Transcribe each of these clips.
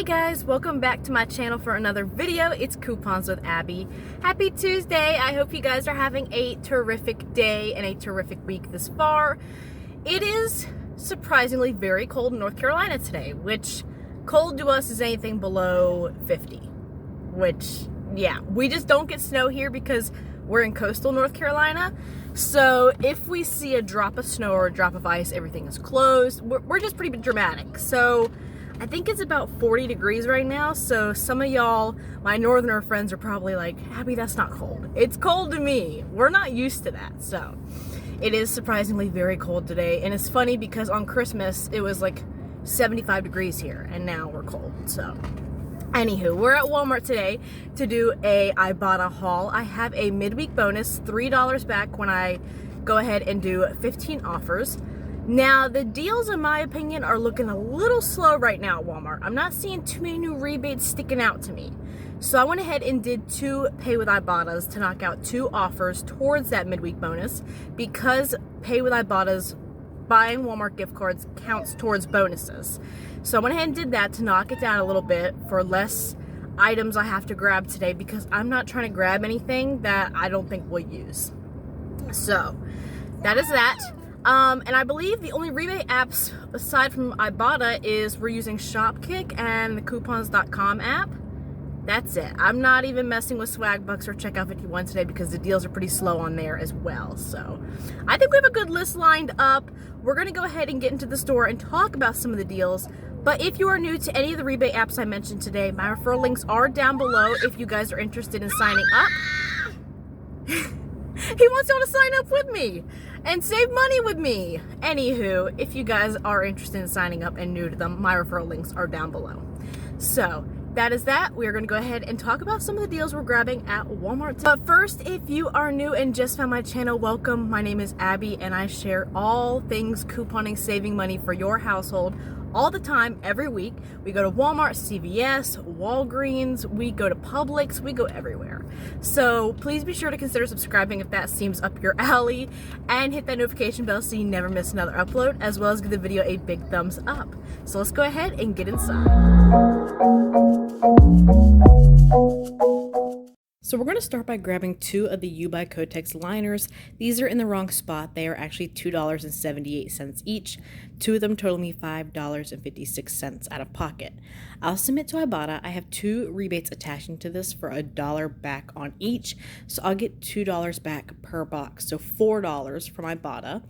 Hey guys, welcome back to my channel for another video. It's Coupons with Abby. Happy Tuesday. I hope you guys are having a terrific day and a terrific week this far. It is surprisingly very cold in North Carolina today, which cold to us is anything below 50, which, yeah, we just don't get snow here because we're in coastal North Carolina. So if we see a drop of snow or a drop of ice, everything is closed. We're just pretty dramatic. So I think it's about 40 degrees right now, so some of y'all, my northerner friends, are probably like, Abby, that's not cold. It's cold to me. We're not used to that, so it is surprisingly very cold today. And it's funny because on Christmas, it was like 75 degrees here, and now we're cold, so. Anywho, we're at Walmart today to do a Ibotta haul. I have a midweek bonus, $3 back when I go ahead and do 15 offers. Now, the deals, in my opinion, are looking a little slow right now at Walmart. I'm not seeing too many new rebates sticking out to me. So I went ahead and did 2 Pay with Ibottas to knock out 2 offers towards that midweek bonus, because Pay with Ibottas, buying Walmart gift cards, counts towards bonuses. So I went ahead and did that to knock it down a little bit for less items I have to grab today, because I'm not trying to grab anything that I don't think we'll use. So that is that. And I believe the only rebate apps aside from Ibotta is we're using Shopkick and the coupons.com app. That's it. I'm not even messing with Swagbucks or Checkout 51 today because the deals are pretty slow on there as well. So I think we have a good list lined up. We're going to go ahead and get into the store and talk about some of the deals. But if you are new to any of the rebate apps I mentioned today, my referral links are down below if you guys are interested in signing up. He wants y'all to sign up with me and save money with me. Anywho, if you guys are interested in signing up and new to them, my referral links are down below. So that is that. We are going to go ahead and talk about some of the deals we're grabbing at Walmart. But first, if you are new and just found my channel, welcome. My name is Abby, and I share all things couponing, saving money for your household all the time, every week. We go to Walmart, CVS, Walgreens, we go to Publix, we go everywhere. So please be sure to consider subscribing if that seems up your alley, and hit that notification bell so you never miss another upload, as well as give the video a big thumbs up. So let's go ahead and get inside. So we're going to start by grabbing 2 of the U by Kotex liners. These are in the wrong spot. They are actually $2.78 each. 2 of them total me $5.56 out of pocket. I'll submit to Ibotta. I have 2 rebates attaching to this for $1 back on each. So I'll get $2 back per box. So $4 from Ibotta.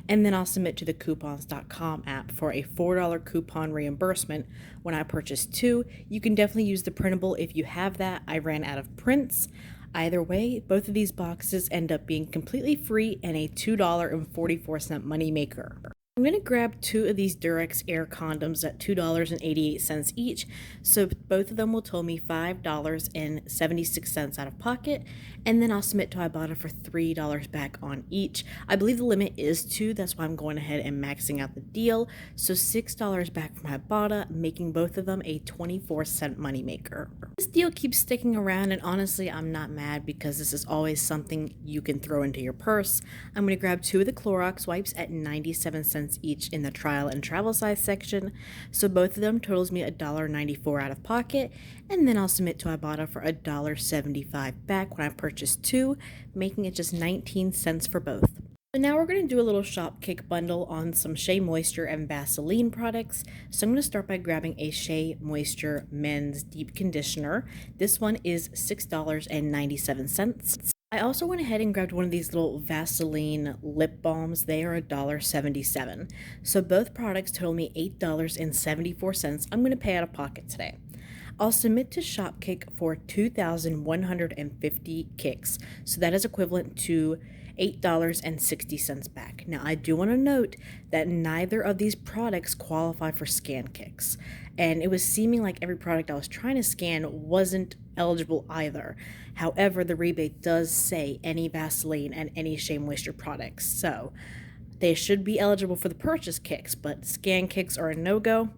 And then I'll submit to the coupons.com app for a $4 coupon reimbursement when I purchase 2. You can definitely use the printable if you have that. I ran out of prints. Either way, both of these boxes end up being completely free and a $2.44 moneymaker. I'm going to grab 2 of these Durex Air condoms at $2.88 each, so both of them will total me $5.76 out of pocket, and then I'll submit to Ibotta for $3 back on each. I believe the limit is 2, that's why I'm going ahead and maxing out the deal, so $6 back from Ibotta, making both of them a 24-cent moneymaker. This deal keeps sticking around, and honestly, I'm not mad because this is always something you can throw into your purse. I'm going to grab 2 of the Clorox wipes at 97 cents each in the trial and travel size section, so both of them totals me $1.94 out of pocket, and then I'll submit to Ibotta for $1.75 back when I purchase 2, making it just 19 cents for both. So now we're going to do a little Shopkick bundle on some Shea Moisture and Vaseline products. So I'm going to start by grabbing a Shea Moisture Men's Deep Conditioner. This one is $6.97. I also went ahead and grabbed one of these little Vaseline lip balms. They are $1.77. So both products total me $8.74. I'm going to pay out of pocket today. I'll submit to Shopkick for 2,150 kicks. So that is equivalent to $8.60 back. Now, I do want to note that neither of these products qualify for scan kicks, and it was seeming like every product I was trying to scan wasn't eligible either. However, the rebate does say any Vaseline and any Shea Moisture products, so they should be eligible for the purchase kicks, but scan kicks are a no-go.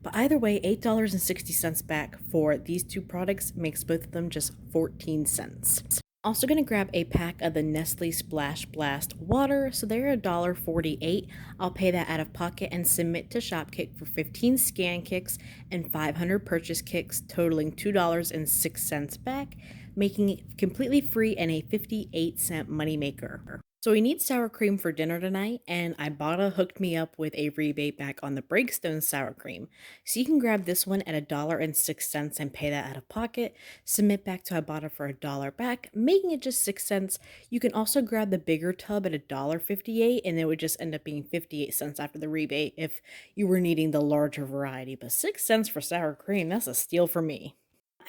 But either way, $8.60 back for these 2 products makes both of them just 14 cents. Also going to grab a pack of the Nestle Splash Blast water. So they're $1.48. I'll pay that out of pocket and submit to Shopkick for 15 scan kicks and 500 purchase kicks, totaling $2.06 back, making it completely free and a 58-cent moneymaker. So we need sour cream for dinner tonight, and Ibotta hooked me up with a rebate back on the Breakstone sour cream. So you can grab this one at $1.06 and pay that out of pocket, submit back to Ibotta for $1 back, making it just 6 cents. You can also grab the bigger tub at $1.58, and it would just end up being 58 cents after the rebate if you were needing the larger variety. But 6 cents for sour cream, that's a steal for me.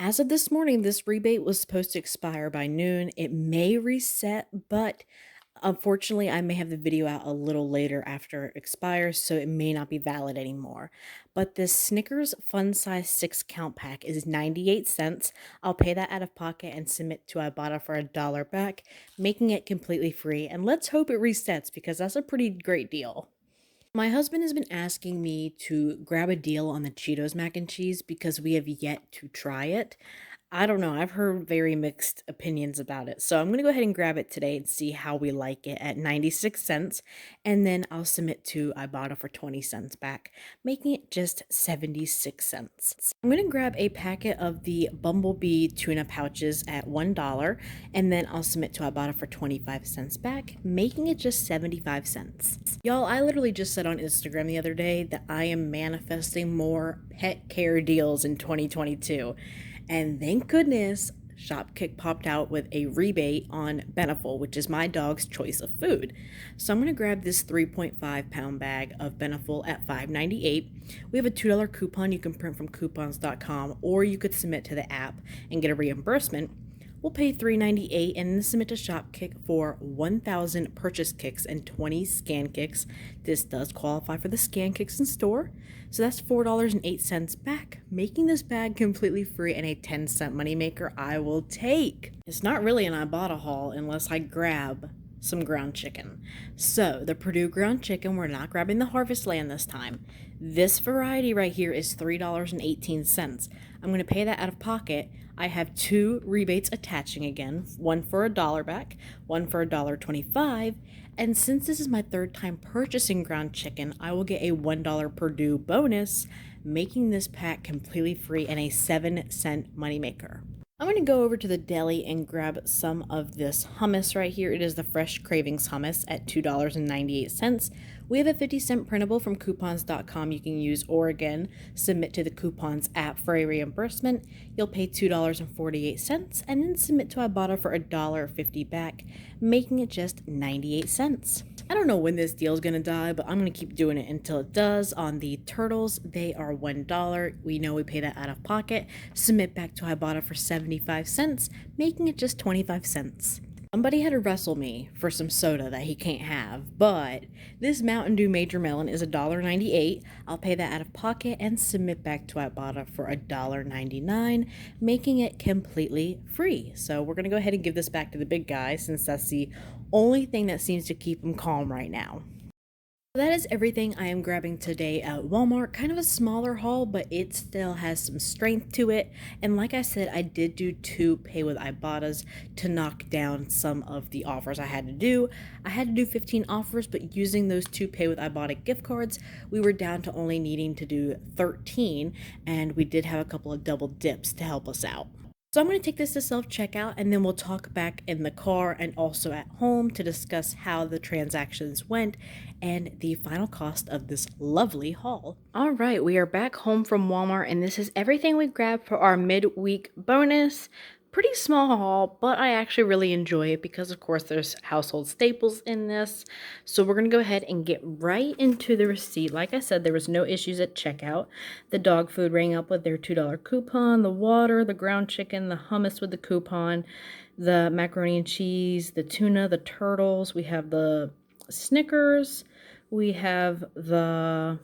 As of this morning, this rebate was supposed to expire by noon. It may reset, but unfortunately, I may have the video out a little later after it expires, so it may not be valid anymore. But this Snickers Fun Size 6 count pack is 98 cents. I'll pay that out of pocket and submit to Ibotta for $1 back, making it completely free. And let's hope it resets because that's a pretty great deal. My husband has been asking me to grab a deal on the Cheetos Mac and Cheese because we have yet to try it. I don't know. I've heard very mixed opinions about it. So I'm going to go ahead and grab it today and see how we like it at 96 cents. And then I'll submit to Ibotta for 20 cents back, making it just 76 cents. I'm going to grab a packet of the Bumblebee tuna pouches at $1. And then I'll submit to Ibotta for 25 cents back, making it just 75 cents. Y'all, I literally just said on Instagram the other day that I am manifesting more pet care deals in 2022. And thank goodness, Shopkick popped out with a rebate on Beneful, which is my dog's choice of food. So I'm going to grab this 3.5-pound bag of Beneful at $5.98. We have a $2 coupon you can print from coupons.com, or you could submit to the app and get a reimbursement. We'll pay $3.98 and then submit to Shopkick for 1,000 purchase kicks and 20 scan kicks. This does qualify for the scan kicks in store. So that's $4.08 back, making this bag completely free and a 10-cent moneymaker I will take. It's not really an Ibotta haul unless I grab some ground chicken. So the Purdue ground chicken, we're not grabbing the Harvest Land this time. This variety right here is $3.18. I'm going to pay that out of pocket. I have two rebates attaching again, one for $1 back, one for $1.25. And since this is my third time purchasing ground chicken, I will get a $1 Purdue bonus, making this pack completely free and a 7-cent moneymaker. I'm going to go over to the deli and grab some of this hummus right here. It is the Fresh Cravings hummus at $2.98. We have a 50-cent printable from coupons.com you can use, or again, submit to the coupons app for a reimbursement. You'll pay $2.48 and then submit to Ibotta for $1.50 back, making it just 98 cents. I don't know when this deal is going to die, but I'm going to keep doing it until it does. On the turtles, they are $1. We know we pay that out of pocket. Submit back to Ibotta for 75 cents, making it just 25 cents. Somebody had to wrestle me for some soda that he can't have, but this Mountain Dew Major Melon is $1.98. I'll pay that out of pocket and submit back to Ibotta for $1.99, making it completely free. So we're going to go ahead and give this back to the big guy since that's the only thing that seems to keep him calm right now. That is everything I am grabbing today at Walmart. Kind of a smaller haul, but it still has some strength to it. And like I said, I did do 2 pay with Ibottas to knock down some of the offers I had to do. I had to do 15 offers, but using those 2 pay with Ibotta gift cards, we were down to only needing to do 13, and we did have a couple of double dips to help us out. So I'm going to take this to self-checkout, and then we'll talk back in the car and also at home to discuss how the transactions went and the final cost of this lovely haul. All right, we are back home from Walmart, and this is everything we grabbed for our midweek bonus. Pretty small haul, but I actually really enjoy it because, of course, there's household staples in this. So we're going to go ahead and get right into the receipt. Like I said, there was no issues at checkout. The dog food rang up with their $2 coupon, the water, the ground chicken, the hummus with the coupon, the macaroni and cheese, the tuna, the turtles. We have the Snickers. We have the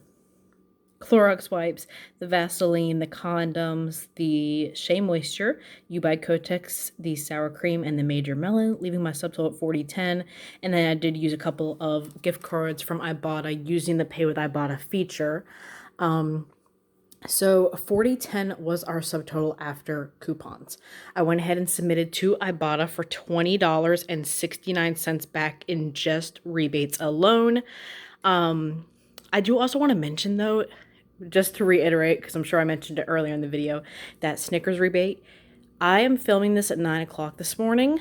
Clorox wipes, the Vaseline, the condoms, the Shea Moisture, You by Kotex, the sour cream, and the Major Melon, leaving my subtotal at $40.10. And then I did use a couple of gift cards from Ibotta using the Pay with Ibotta feature. So 4010 was our subtotal after coupons. I went ahead and submitted to Ibotta for $20.69 back in just rebates alone. I do also want to mention though, just to reiterate, because I'm sure I mentioned it earlier in the video, that Snickers rebate. I am filming this at 9 o'clock this morning.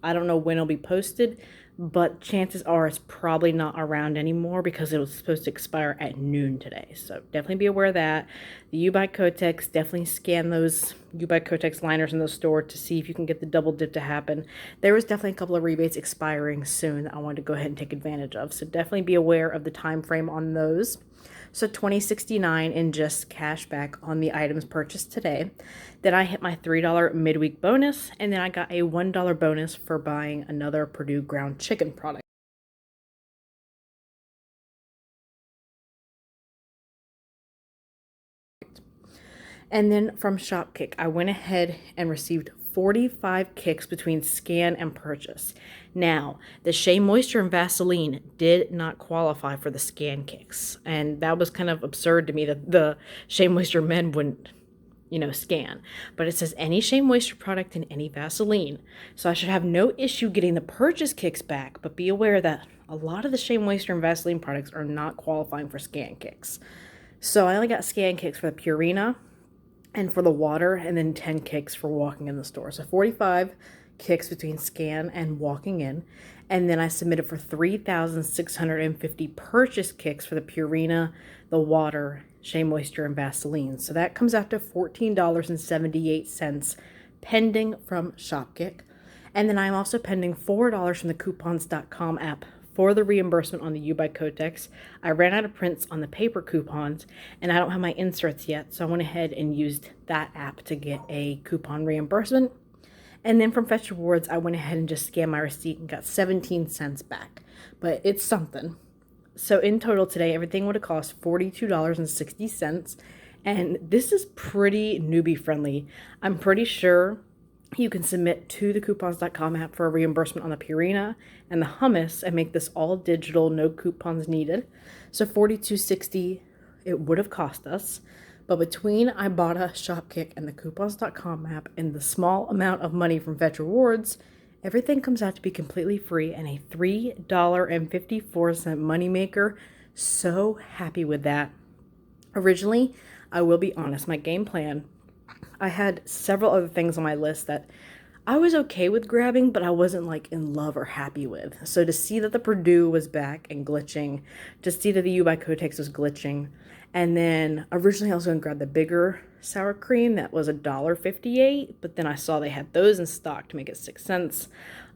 I don't know when it'll be posted, but chances are it's probably not around anymore because it was supposed to expire at noon today. So definitely be aware of that. The U by Kotex, definitely scan those U by Kotex liners in the store to see if you can get the double dip to happen. There was definitely a couple of rebates expiring soon that I wanted to go ahead and take advantage of. So definitely be aware of the time frame on those. So $20.69 in just cash back on the items purchased today. Then I hit my $3 midweek bonus, and then I got a $1 bonus for buying another Purdue ground chicken product. And then from Shopkick, I went ahead and received 45 kicks between scan and purchase. Now, the Shea Moisture and Vaseline did not qualify for the scan kicks. And that was kind of absurd to me that the Shea Moisture men wouldn't, scan. But it says any Shea Moisture product and any Vaseline. So I should have no issue getting the purchase kicks back, but be aware that a lot of the Shea Moisture and Vaseline products are not qualifying for scan kicks. So I only got scan kicks for the Purina and for the water, and then 10 kicks for walking in the store. So 45 kicks between scan and walking in. And then I submitted for 3,650 purchase kicks for the Purina, the water, Shea Moisture, and Vaseline. So that comes out to $14.78 pending from Shopkick. And then I'm also pending $4 from the coupons.com app for the reimbursement on the U by Kotex. I ran out of prints on the paper coupons, and I don't have my inserts yet, so I went ahead and used that app to get a coupon reimbursement. And then from Fetch Rewards, I went ahead and just scanned my receipt and got 17 cents back. But it's something. So in total today, everything would have cost $42.60. And this is pretty newbie friendly. I'm pretty sure you can submit to the coupons.com app for a reimbursement on the Purina and the Hummus and make this all digital, no coupons needed. So $42.60 it would have cost us. But between Ibotta, Shopkick, and the coupons.com app and the small amount of money from Fetch Rewards, everything comes out to be completely free and a $3.54 moneymaker. So happy with that. Originally, I will be honest, my game plan, I had several other things on my list that I was okay with grabbing, but I wasn't like in love or happy with. So to see that the Purdue was back and glitching, to see that the U by Kotex was glitching, and then originally I was going to grab the bigger sour cream that was $1.58, but then I saw they had those in stock to make it 6 cents.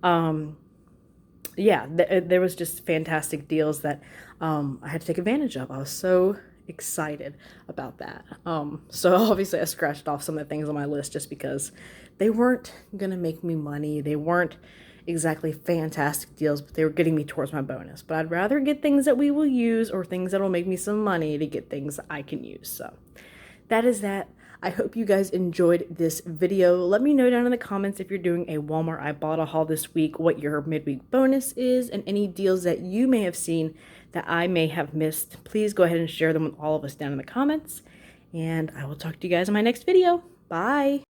Yeah, there was just fantastic deals that I had to take advantage of. I was so excited about that. So obviously I scratched off some of the things on my list just because they weren't gonna make me money. They weren't exactly fantastic deals, but they were getting me towards my bonus. But I'd rather get things that we will use or things that will make me some money to get things that I can use. So that is that. I hope you guys enjoyed this video. Let me know down in the comments if you're doing a Walmart Ibotta haul this week, what your midweek bonus is, and any deals that you may have seen that I may have missed. Please go ahead and share them with all of us down in the comments. And I will talk to you guys in my next video. Bye.